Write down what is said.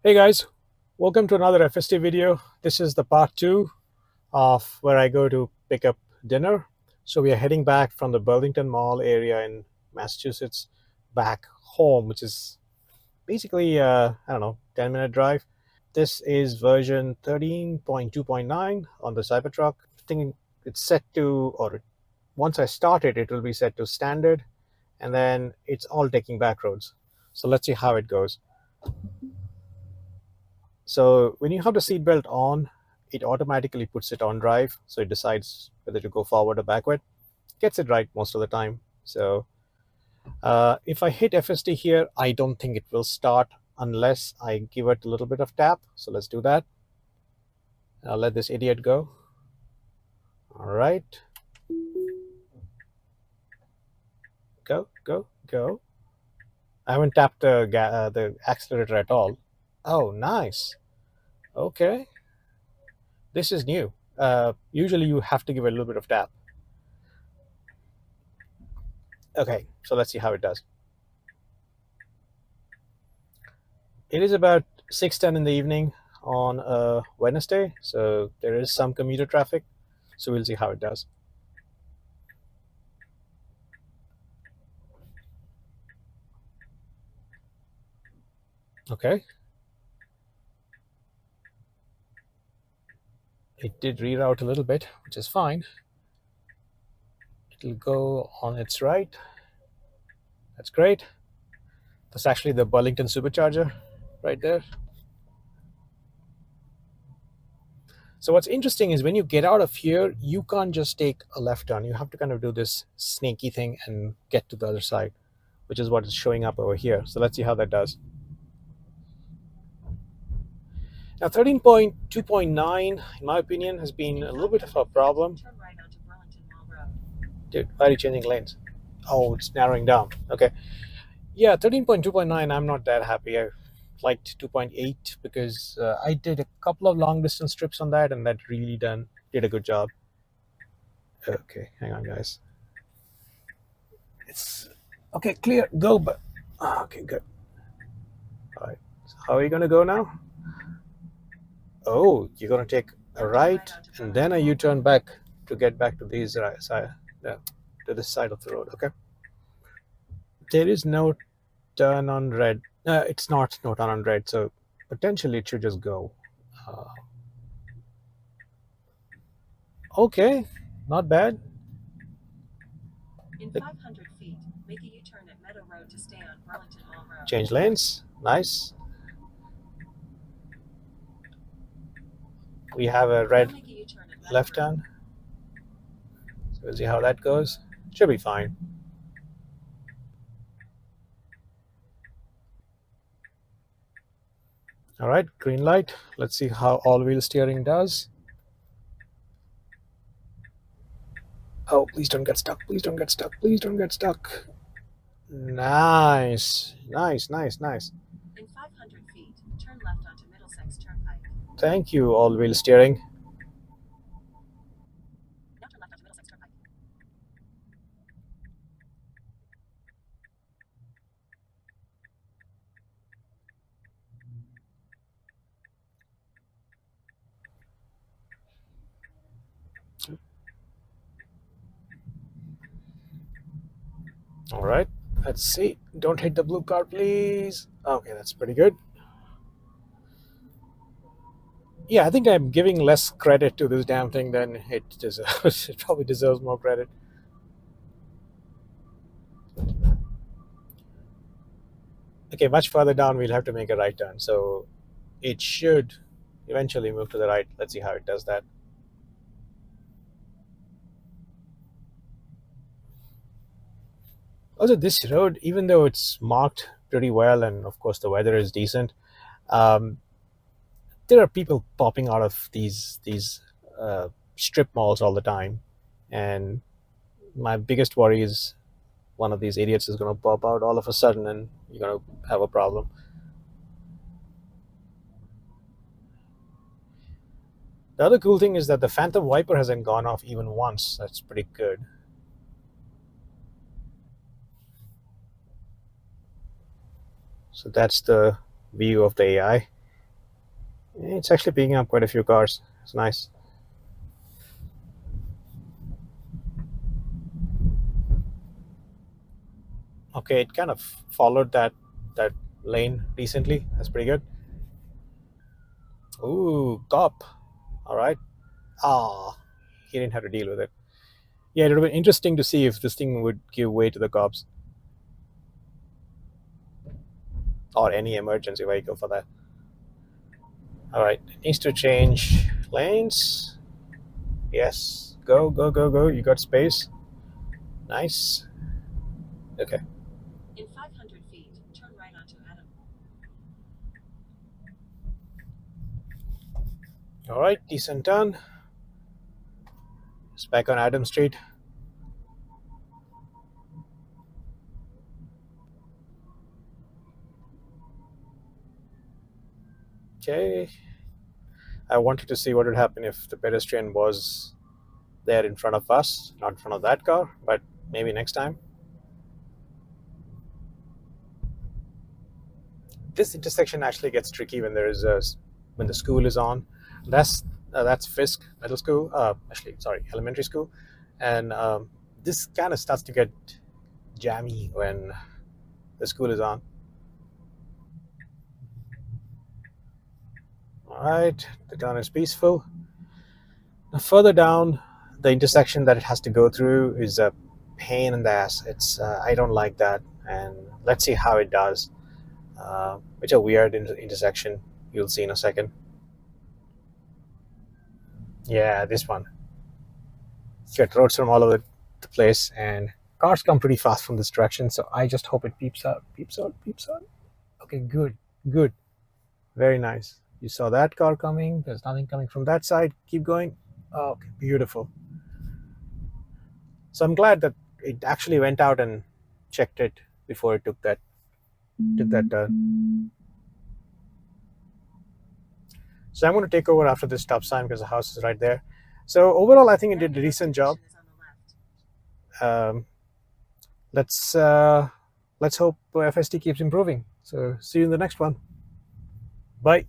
Hey guys, welcome to another FSD video. This is the part 2 of where I go to pick up dinner. So we are heading back from the Burlington Mall area in Massachusetts back home, which is basically, I don't know, 10-minute drive. This is version 13.2.9 on the Cybertruck. I think it's set to, or once I start it, it will be set to standard, and then it's all taking back roads. So let's see how it goes. So when you have the seatbelt on, it automatically puts it on drive. So it decides whether to go forward or backward. Gets it right most of the time. So if I hit FSD here, I don't think it will start unless I give it a little bit of tap. So let's do that. I'll let this idiot go. All right. Go, go, go. I haven't tapped the accelerator at all. Oh, nice. Okay. This is new. Usually you have to give it a little bit of tap. Okay, so let's see how it does. It is about 6:10 in the evening on a Wednesday, so there is some commuter traffic. So we'll see how it does. Okay. It did reroute a little bit, which is fine. It'll go on its right. That's great. That's actually the Burlington Supercharger right there. So what's interesting is when you get out of here, you can't just take a left turn. You have to kind of do this snaky thing and get to the other side, which is what is showing up over here. So let's see how that does. Now 13.2.9, in my opinion, has been a little bit of a problem. Dude, why are you changing lanes? Oh, it's narrowing down. Okay. Yeah, 13.2.9, I'm not that happy. I liked 2.8 because I did a couple of long distance trips on that, and that really did a good job. Okay, hang on, guys. It's okay, clear, go, but okay, good. All right, so how are you gonna go now? Oh, you're gonna take a right and then a U-turn back to get back to these side, to this side of the road. Okay. There is no turn on red. It's not no turn on red, so potentially it should just go. Okay, not bad. In 500 feet, make a U-turn at Meadow Road to stay on Burlington Mall Road. Change lanes. Nice. We have a red left turn. So we'll see how that goes. Should be fine. All right, green light. Let's see how all-wheel steering does. Oh, please don't get stuck. Please don't get stuck. Please don't get stuck. Nice. Nice, nice, nice. In 500 feet, turn left onto Middlesex Turnpike. Thank you, all-wheel steering. Now turn left onto Middlesex Turnpike. All right, let's see. Don't hit the blue car, please. Okay, that's pretty good. Yeah, I think I'm giving less credit to this damn thing than it deserves. It probably deserves more credit. Okay, much further down, we'll have to make a right turn. So it should eventually move to the right. Let's see how it does that. Also, this road, even though it's marked pretty well, and of course the weather is decent, there are people popping out of these strip malls all the time, and my biggest worry is one of these idiots is going to pop out all of a sudden, and you're going to have a problem. The other cool thing is that the phantom wiper hasn't gone off even once. That's pretty good. So that's the view of the AI. It's actually picking up quite a few cars. It's nice. Okay, it kind of followed that lane decently. That's pretty good. Ooh, cop. All right. Ah, he didn't have to deal with it. Yeah, it would have been interesting to see if this thing would give way to the cops or any emergency vehicle for that. All right, it needs to change lanes. Yes, go, go, go, go. You got space. Nice. Okay. In 500 feet, turn right onto Adam. All right, decent turn. It's back on Adam Street. Okay. I wanted to see what would happen if the pedestrian was there in front of us, not in front of that car, but maybe next time. This intersection actually gets tricky when when the school is on. That's Fisk Middle School. Actually, sorry, elementary school, and this kind of starts to get jammy when the school is on. All right, the turn is peaceful. Now, further down, the intersection that it has to go through is a pain in the ass. I don't like that, and let's see how it does. It's a weird intersection. You'll see in a second. Yeah, this one. You get roads from all over the place, and cars come pretty fast from this direction. So I just hope it peeps out, peeps out, peeps out. Okay, good, good, very nice. You saw that car coming. There's nothing coming from that side. Keep going. Okay, beautiful. So I'm glad that it actually went out and checked it before it took that turn. So I'm going to take over after this stop sign because the house is right there. So overall, I think it did a decent job. Um, let's hope FSD keeps improving. So see you in the next one. Bye.